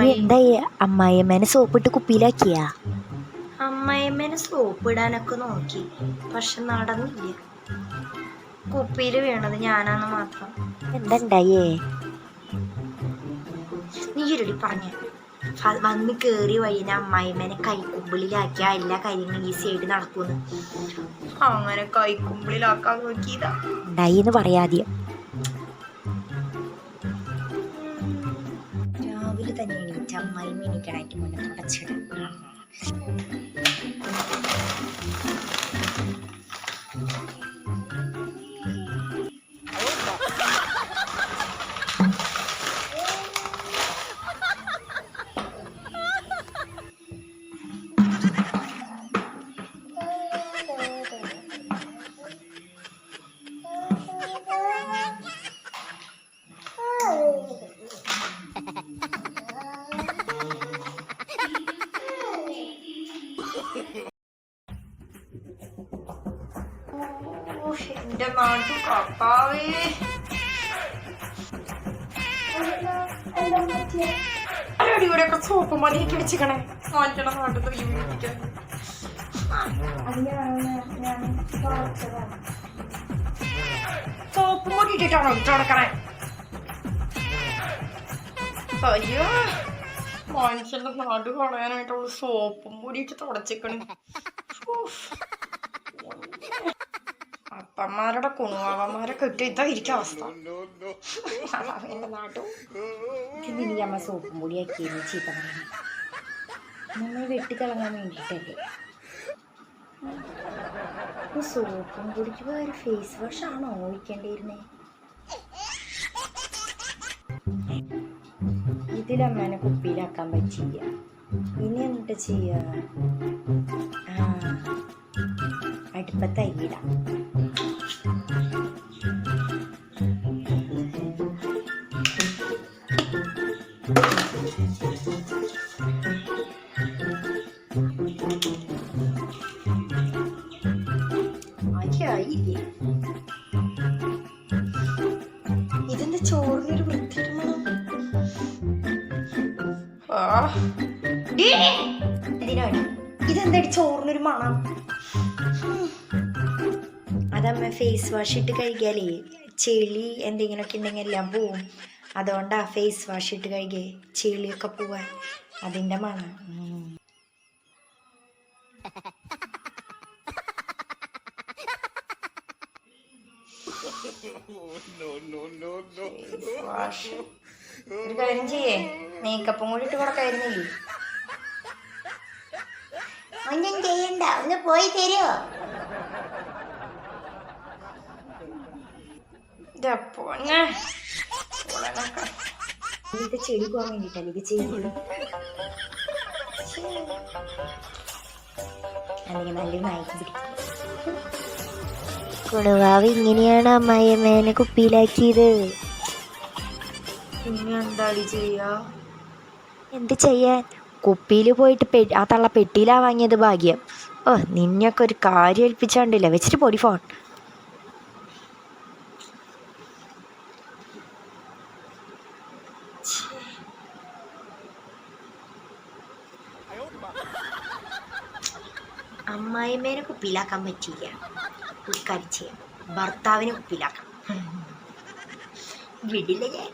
എന്തായി അമ്മായിയമ്മേനെ സോപ്പിട്ട് കുപ്പിയിലാക്കിയാ? അമ്മായിമ്മേനെ സോപ്പ് ഇടാനൊക്കെ നോക്കി, പക്ഷെ നടന്നില്ല. കുപ്പിയിൽ വീണത് ഞാനാന്ന് മാത്രം. എന്താണ്ടായേ? നീ ഇരുടി പറഞ്ഞ വന്ന് കേറി വൈകുന്ന അമ്മായിമ്മേനെ കൈക്കുമ്പിളിലാക്കിയ എല്ലാ കാര്യങ്ങളും ഈസി ആയിട്ട് നടക്കൂന്ന്. അങ്ങനെ കൈക്കുമ്പിളിലാക്കാൻ നോക്കിയതാ. ഉണ്ടായിന്ന് പറയാദ്യം. രാവിലെ തന്നെ എണീറ്റ് അമ്മായിമ്മ എണീക്കണായിട്ട് മുന്നേ തുടച്ചിടാം. എന്റെ നാട്ടു കർത്താവേ, ഇവിടെയൊക്കെ സോപ്പ് മതിയൊക്കെ വെച്ചിക്കണേ. മാറ്റണം നാട്ടിൽ വീട്ടിക്കാൻ. സോപ്പ് പൊടി ഇട്ടിട്ടാണോ തുടക്കണേ? അയ്യോ, മനുഷ്യന്റെ നാട് കളയാനായിട്ടുള്ള സോപ്പും പൊടിയിട്ട് തുടച്ചിക്കണേ. അപ്പന്മാരുടെ കുണുവാവന്മാരൊക്കെ ഇട്ട് ഇതായിരിക്കും അവസ്ഥ. എന്റെ നാട്ടും ഇനി അമ്മ സോപ്പും പൊടിയാക്കിയെന്ന് ചീത്ത പറയണം. നമ്മൾ വെട്ടിത്തിളങ്ങാൻ വേണ്ടിയിട്ടല്ലേ. സോപ്പും പൊടിക്ക് പകരം ഫേസ് വാഷ് ആണോ ഒഴിക്കേണ്ടിയിരുന്നേ? ഇതിലമ്മേനെ കുപ്പിയിലാക്കാൻ പറ്റില്ല. ഇനി എന്നിട്ട് ചെയ്യാ? അടുപ്പത്ത് അരിയിടാം. ആയില്ലേ? ഇതെന്താ ചോറിനൊരു വൃത്തിയിടണം? ഇതെന്താ ചോറിനൊരു മണം? അതമ്മ ഫേസ് വാഷ് ഇട്ട് കഴുകിയാലേ ചെളി എന്തെങ്കിലുമൊക്കെ ഉണ്ടെങ്കിൽ എല്ലാം പോവും. അതുകൊണ്ടാ ഫേസ് വാഷ് ഇട്ട് കഴുകിയേ, ചെളിയൊക്കെ പോവാൻ. അതിൻ്റെ മണം. ഒരു കാര്യം ചെയ്യേ, മേക്കപ്പും കൂടി ഇട്ട് കൊടുക്കായിരുന്നില്ലേ? ഒന്നും ചെയ്യണ്ട, ഒന്ന് പോയി തരുമോ? ഇത് ചെടി പോകാൻ വേണ്ടിയിട്ടല്ലേ ഇത് ചെയ്യുള്ളൂ. അല്ലെങ്കിൽ നല്ല നായിക്ക് പിടിക്കും. കുണുവാവ് ഇങ്ങനെയാണ് അമ്മായിയമ്മേനെ കുപ്പിയിലാക്കിയത്. പിന്നെ എന്താടി ചെയ്യാ? എന്ത് ചെയ്യാൻ? കുപ്പിയിൽ പോയിട്ട് ആ തള്ള പെട്ടിയിലാ വാങ്ങിയത് ഭാഗ്യം. നിന്നൊക്കെ ഒരു കാര്യം ഏൽപ്പിച്ചാണ്ടില്ല. വെച്ചിട്ട് പൊടി ഫോൺ. അമ്മായിമ്മേനെ കുപ്പിയിലാക്കാൻ പറ്റില്ല. ഒരു കാര്യം ചെയ്യാം, ഭർത്താവിനെ കുപ്പിയിലാക്കാം. വിടില്ല ഞാൻ.